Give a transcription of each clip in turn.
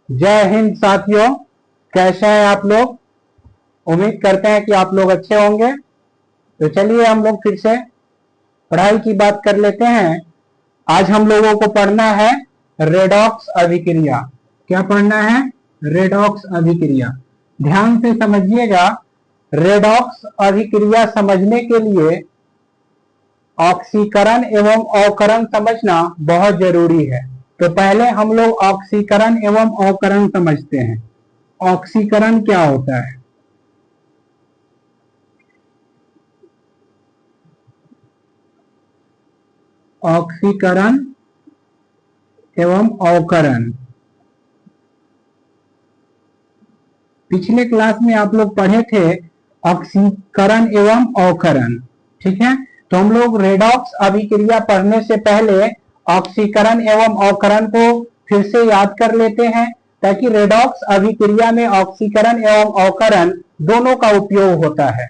जय हिंद साथियों, कैसे हैं आप लोग। उम्मीद करते हैं कि आप लोग अच्छे होंगे। तो चलिए हम लोग फिर से पढ़ाई की बात कर लेते हैं। आज हम लोगों को पढ़ना है रेडॉक्स अभिक्रिया। क्या पढ़ना है? रेडॉक्स अभिक्रिया। ध्यान से समझिएगा, रेडॉक्स अभिक्रिया समझने के लिए ऑक्सीकरण एवं अवकरण समझना बहुत जरूरी है। तो पहले हम लोग ऑक्सीकरण एवं अवकरण समझते हैं। ऑक्सीकरण क्या होता है? ऑक्सीकरण एवं अवकरण पिछले क्लास में आप लोग पढ़े थे ऑक्सीकरण एवं अवकरण। ठीक है, तो हम लोग रेडॉक्स अभिक्रिया पढ़ने से पहले ऑक्सीकरण एवं अवकरण को फिर से याद कर लेते हैं, ताकि रेडॉक्स अभिक्रिया में ऑक्सीकरण एवं अवकरण दोनों का उपयोग होता है।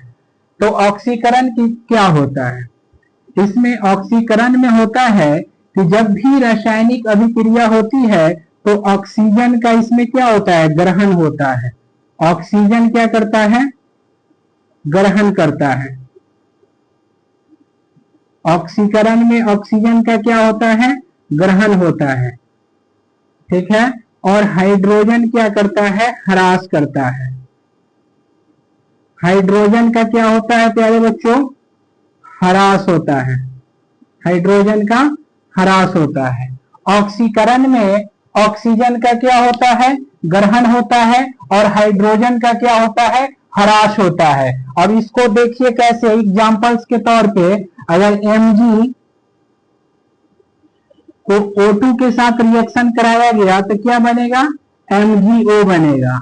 तो ऑक्सीकरण की क्या होता है? इसमें ऑक्सीकरण में होता है कि जब भी रासायनिक अभिक्रिया होती है तो ऑक्सीजन का इसमें क्या होता है? ग्रहण होता है। ऑक्सीजन क्या करता है? ग्रहण करता है। ऑक्सीकरण में ऑक्सीजन का क्या होता है? ग्रहण होता है। ठीक है, और हाइड्रोजन क्या करता है? ह्रास करता है। हाइड्रोजन का क्या होता है प्यारे बच्चों? ह्रास होता है। हाइड्रोजन का ह्रास होता है। ऑक्सीकरण में ऑक्सीजन का क्या होता है? ग्रहण होता है, और हाइड्रोजन का क्या होता है? ह्रास होता है। अब इसको देखिए कैसे, एग्जांपल्स के तौर पे अगर Mg को O2 के साथ रिएक्शन कराया गया तो क्या बनेगा? MgO बनेगा।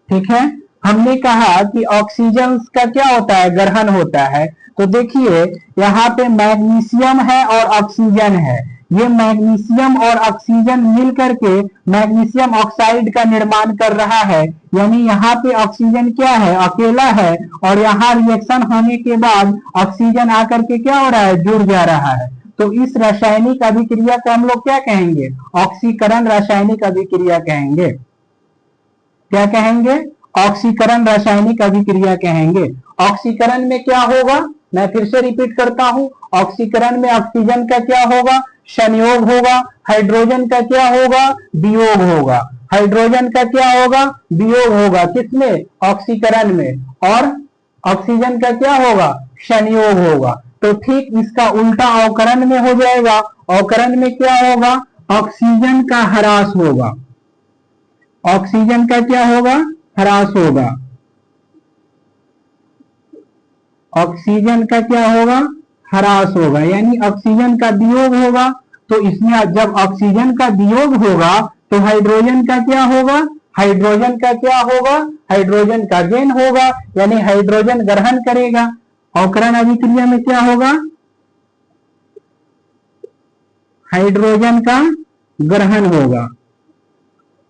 ठीक है, हमने कहा कि ऑक्सीजन का क्या होता है? ग्रहण होता है। तो देखिए यहाँ पे मैग्नीशियम है और ऑक्सीजन है। ये मैग्नीशियम और ऑक्सीजन मिलकर के मैग्नीशियम ऑक्साइड का निर्माण कर रहा है। यानी यहाँ पे ऑक्सीजन क्या है? अकेला है, और यहाँ रिएक्शन होने के बाद ऑक्सीजन आकर के क्या हो रहा है? जुड़ जा रहा है। तो इस रासायनिक अभिक्रिया को हम लोग क्या कहेंगे? ऑक्सीकरण रासायनिक अभिक्रिया कहेंगे। क्या कहेंगे? ऑक्सीकरण रासायनिक अभिक्रिया कहेंगे। ऑक्सीकरण में क्या होगा? मैं फिर से रिपीट करता हूं। ऑक्सीकरण में ऑक्सीजन का क्या होगा? संयोग होगा। हाइड्रोजन का क्या होगा? वियोग होगा। हाइड्रोजन का क्या होगा? वियोग होगा। किसमें? ऑक्सीकरण में। और ऑक्सीजन का क्या होगा? संयोग होगा। तो ठीक इसका उल्टा अवकरण में हो जाएगा। अवकरण में क्या होगा? ऑक्सीजन का ह्रास होगा। ऑक्सीजन का क्या होगा? ह्रास होगा। ऑक्सीजन का क्या होगा? ह्रास होगा, यानी ऑक्सीजन का वियोग होगा। तो इसमें जब ऑक्सीजन का वियोग होगा तो हाइड्रोजन का क्या होगा? हाइड्रोजन का क्या होगा? हाइड्रोजन का गेन होगा, यानी हाइड्रोजन ग्रहण करेगा। अवकरण अभिक्रिया में क्या होगा? हाइड्रोजन का ग्रहण होगा।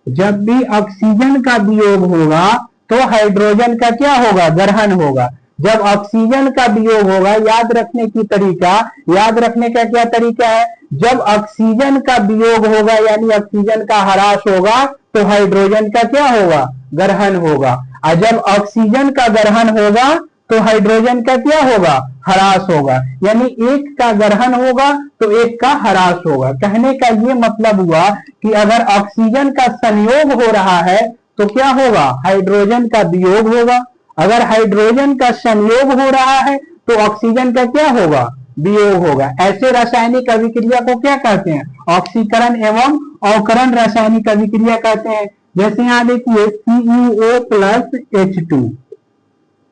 जब भी ऑक्सीजन का वियोग होगा तो हाइड्रोजन का क्या होगा? ग्रहण होगा। जब ऑक्सीजन का वियोग होगा, याद रखने की तरीका, याद रखने का क्या तरीका है? जब ऑक्सीजन का वियोग होगा यानी ऑक्सीजन का ह्रास होगा तो हाइड्रोजन का क्या होगा? ग्रहण होगा। और जब ऑक्सीजन का ग्रहण होगा तो हाइड्रोजन का क्या होगा? ह्रास होगा। यानी एक का ग्रहण होगा तो एक का ह्रास होगा। कहने का ये मतलब हुआ कि अगर ऑक्सीजन का संयोग हो रहा है तो क्या होगा? हाइड्रोजन का वियोग होगा। अगर हाइड्रोजन का संयोग हो रहा है तो ऑक्सीजन का क्या होगा? वियोग होगा। ऐसे रासायनिक अभिक्रिया को क्या कहते हैं? ऑक्सीकरण एवं अवकरण रासायनिक अभिक्रिया कहते हैं। जैसे यहां देखिए CuO प्लस H2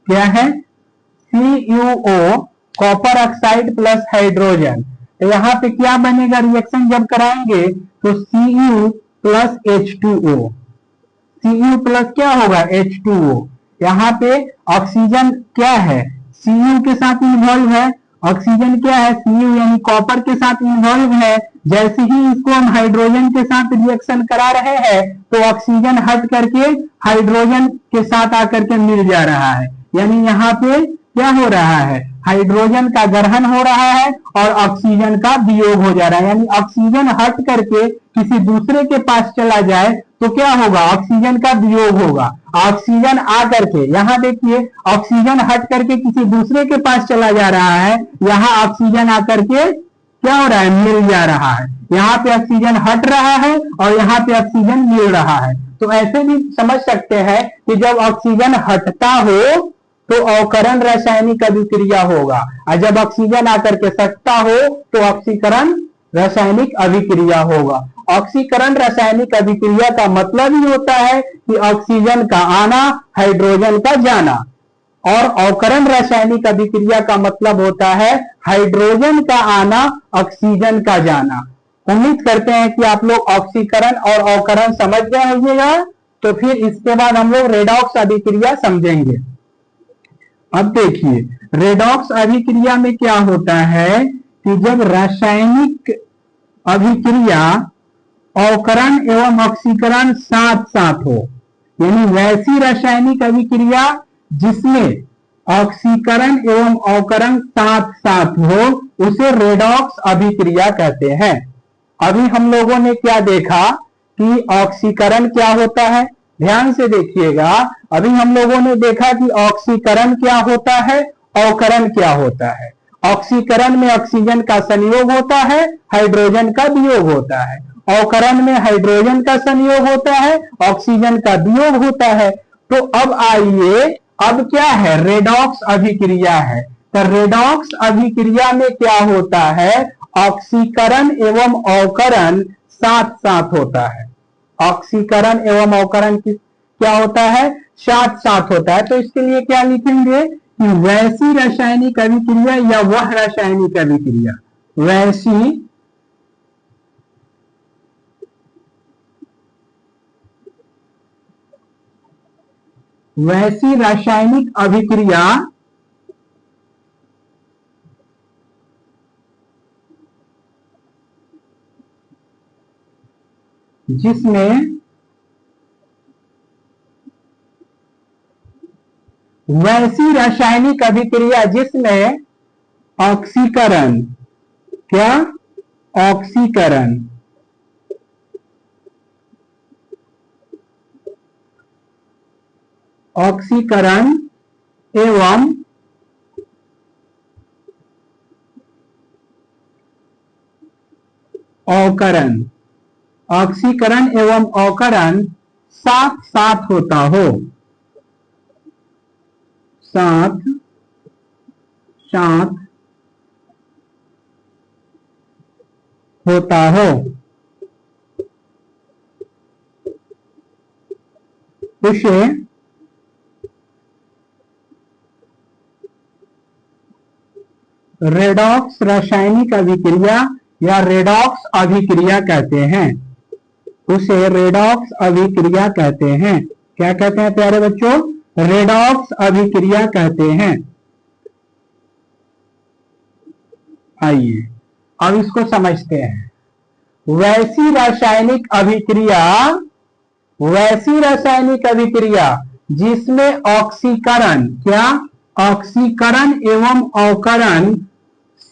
क्या है? CuO copper oxide plus hydrogen. तो यहाँ पे क्या बनेगा? रिएक्शन जब कराएंगे तो Cu plus H2O। Cu plus क्या होगा? H2O। यहाँ पे ऑक्सीजन क्या है? Cu के साथ इन्वॉल्व है। ऑक्सीजन क्या है? Cu यानी कॉपर के साथ इन्वॉल्व है। जैसे ही इसको हम हाइड्रोजन के साथ रिएक्शन करा रहे हैं तो ऑक्सीजन हट करके हाइड्रोजन के साथ आकर के मिल जा रहा है। यानी यहाँ पे क्या हो रहा है? हाइड्रोजन का ग्रहण हो रहा है और ऑक्सीजन का वियोग हो जा रहा है। यानी ऑक्सीजन हट करके किसी दूसरे के पास चला जाए तो क्या होगा, ऑक्सीजन का वियोग होगा। ऑक्सीजन आकर के यहाँ देखिए, ऑक्सीजन हट करके किसी दूसरे के पास चला जा रहा है, यहाँ ऑक्सीजन आकर के क्या हो रहा है, मिल जा रहा है। यहाँ पे ऑक्सीजन हट रहा है और यहाँ पे ऑक्सीजन मिल रहा है। तो ऐसे भी समझ सकते हैं कि जब ऑक्सीजन हटता हो तो अवकरण रासायनिक अभिक्रिया होगा, और जब ऑक्सीजन आकर के सटता हो तो ऑक्सीकरण रासायनिक अभिक्रिया होगा। ऑक्सीकरण रासायनिक अभिक्रिया का मतलब ही होता है कि ऑक्सीजन का आना, हाइड्रोजन का जाना, और अवकरण रासायनिक अभिक्रिया का मतलब होता है हाइड्रोजन का आना, ऑक्सीजन का जाना। उम्मीद करते हैं कि आप लोग ऑक्सीकरण और अवकरण समझ गए होंगे। तो फिर इसके बाद हम लोग रेडॉक्स अभिक्रिया समझेंगे। अब देखिए, रेडॉक्स अभिक्रिया में क्या होता है कि जब रासायनिक अभिक्रिया अवकरण एवं ऑक्सीकरण साथ साथ हो, यानी वैसी रासायनिक अभिक्रिया जिसमें ऑक्सीकरण एवं अवकरण साथ साथ हो, उसे रेडॉक्स अभिक्रिया कहते हैं। अभी हम लोगों ने क्या देखा कि ऑक्सीकरण क्या होता है, ध्यान से देखिएगा। अभी हम लोगों ने देखा कि ऑक्सीकरण क्या होता है, अवकरण क्या होता है। ऑक्सीकरण में ऑक्सीजन का संयोग होता है, हाइड्रोजन का वियोग होता है। अवकरण में हाइड्रोजन का संयोग होता है, ऑक्सीजन का वियोग होता है। तो अब आइए, अब क्या है, रेडॉक्स अभिक्रिया है। तो रेडॉक्स अभिक्रिया में क्या होता है, ऑक्सीकरण एवं अवकरण साथ साथ होता है। ऑक्सीकरण एवं अवकरण क्या होता है, साथ साथ होता है। तो इसके लिए क्या लिखेंगे कि वैसी रासायनिक अभिक्रिया या वह रासायनिक अभिक्रिया, वैसी रासायनिक अभिक्रिया जिसमें वैसी रासायनिक अभिक्रिया जिसमें ऑक्सीकरण, क्या, ऑक्सीकरण ऑक्सीकरण एवं अवकरण, ऑक्सीकरण एवं अवकरण साथ साथ होता हो, साथ साथ होता हो, उसे रेडॉक्स रासायनिक अभिक्रिया या रेडॉक्स अभिक्रिया कहते हैं। उसे रेडॉक्स अभिक्रिया कहते हैं। क्या कहते हैं प्यारे बच्चों, रेडॉक्स अभिक्रिया कहते हैं। आइए अब इसको समझते हैं। वैसी रासायनिक अभिक्रिया, वैसी रासायनिक अभिक्रिया जिसमें ऑक्सीकरण, क्या, ऑक्सीकरण एवं अवकरण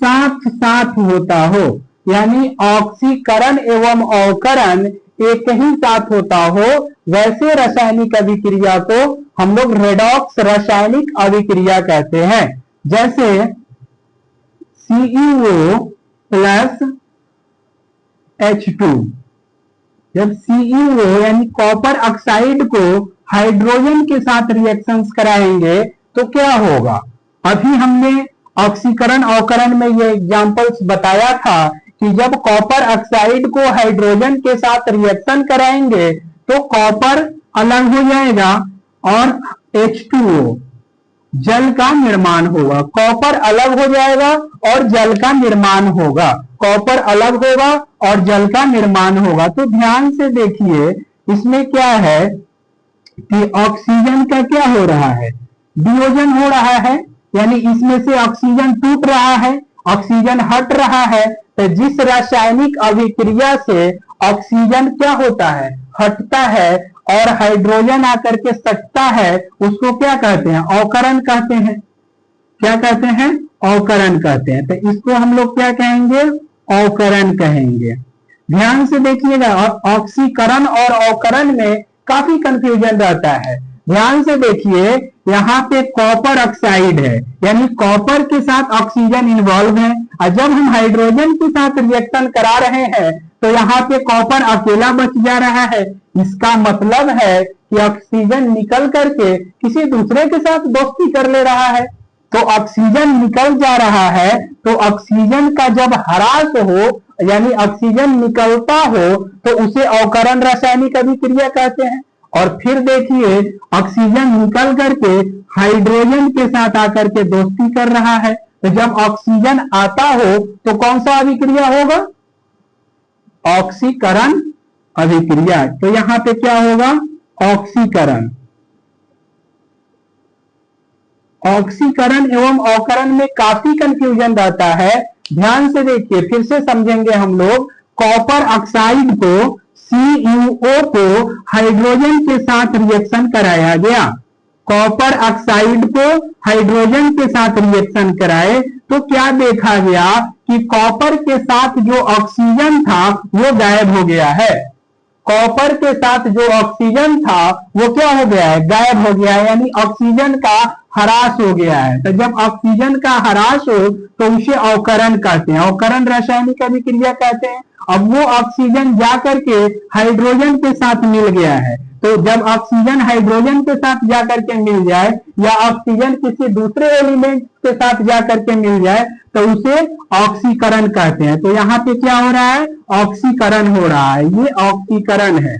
साथ साथ होता हो, यानी ऑक्सीकरण एवं अवकरण एक ही साथ होता हो, वैसे रासायनिक अभिक्रिया को हम लोग रेडॉक्स रासायनिक अभिक्रिया कहते हैं। जैसे CeO प्लस H2, जब CeO यानी कॉपर ऑक्साइड को हाइड्रोजन के साथ रिएक्शंस कराएंगे तो क्या होगा। अभी हमने ऑक्सीकरण अवकरण में ये एग्जांपल्स बताया था कि जब कॉपर ऑक्साइड को हाइड्रोजन के साथ रिएक्शन कराएंगे तो कॉपर अलग हो जाएगा और H2O, जल का निर्माण होगा। कॉपर अलग हो जाएगा और जल का निर्माण होगा, कॉपर अलग होगा और जल का निर्माण होगा। तो ध्यान से देखिए, इसमें क्या है कि ऑक्सीजन का क्या हो रहा है, वियोजन हो रहा है, यानी इसमें से ऑक्सीजन टूट रहा है, ऑक्सीजन हट रहा है। तो जिस रासायनिक अभिक्रिया से ऑक्सीजन क्या होता है, हटता है और हाइड्रोजन आकर के सटता है, उसको क्या कहते हैं, अवकरण कहते हैं। क्या कहते हैं, अवकरण कहते हैं। तो इसको हम लोग क्या कहेंगे, अवकरण कहेंगे। ध्यान से देखिएगा, ऑक्सीकरण और अवकरण में काफी कंफ्यूजन रहता है। ध्यान से देखिए, यहाँ पे कॉपर ऑक्साइड है, यानी कॉपर के साथ ऑक्सीजन इन्वॉल्व है, और जब हम हाइड्रोजन के साथ रिएक्शन करा रहे हैं तो यहाँ पे कॉपर अकेला बच जा रहा है। इसका मतलब है कि ऑक्सीजन निकल करके किसी दूसरे के साथ दोस्ती कर ले रहा है। तो ऑक्सीजन निकल जा रहा है, तो ऑक्सीजन का जब ह्रास हो, यानी ऑक्सीजन निकलता हो, तो उसे अवकरण रासायनिक अभिक्रिया कहते हैं। और फिर देखिए, ऑक्सीजन निकल करके हाइड्रोजन के साथ आकर के दोस्ती कर रहा है, तो जब ऑक्सीजन आता हो तो कौन सा अभिक्रिया होगा? ऑक्सीकरण अभिक्रिया। तो यहां पे क्या होगा? ऑक्सीकरण। ऑक्सीकरण एवं अवकरण में काफी कंफ्यूजन रहता है। ध्यान से देखिए, फिर से समझेंगे हम लोग। कॉपर ऑक्साइड को, CuO को हाइड्रोजन के साथ रिएक्शन कराया गया। कॉपर ऑक्साइड को हाइड्रोजन के साथ रिएक्शन कराए तो क्या देखा गया कि कॉपर के साथ जो ऑक्सीजन था वो गायब हो गया है। कॉपर के साथ जो ऑक्सीजन था वो क्या हो गया है? गायब हो गया है, यानी ऑक्सीजन का ह्रास हो गया है। तो जब ऑक्सीजन का ह्रास हो तो उसे अवकरण कहते हैं, अवकरण रासायनिक अभिक्रिया कहते हैं। अब वो ऑक्सीजन जाकर के हाइड्रोजन के साथ मिल गया है, तो जब ऑक्सीजन हाइड्रोजन के साथ जाकर के मिल जाए या ऑक्सीजन किसी दूसरे एलिमेंट के साथ जाकर के मिल जाए तो उसे ऑक्सीकरण कहते हैं। तो यहाँ पे क्या हो रहा है? ऑक्सीकरण हो रहा है, ये ऑक्सीकरण है।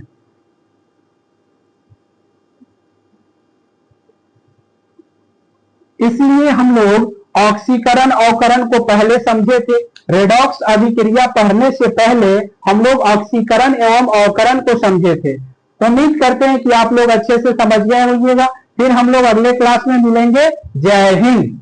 इसलिए हम लोग ऑक्सीकरण अवकरण को पहले समझे थे। रेडॉक्स अभिक्रिया पढ़ने से पहले हम लोग ऑक्सीकरण एवं अवकरण को समझे थे। तो उम्मीद करते हैं कि आप लोग अच्छे से समझ गए होंगे। फिर हम लोग अगले क्लास में मिलेंगे। जय हिंद।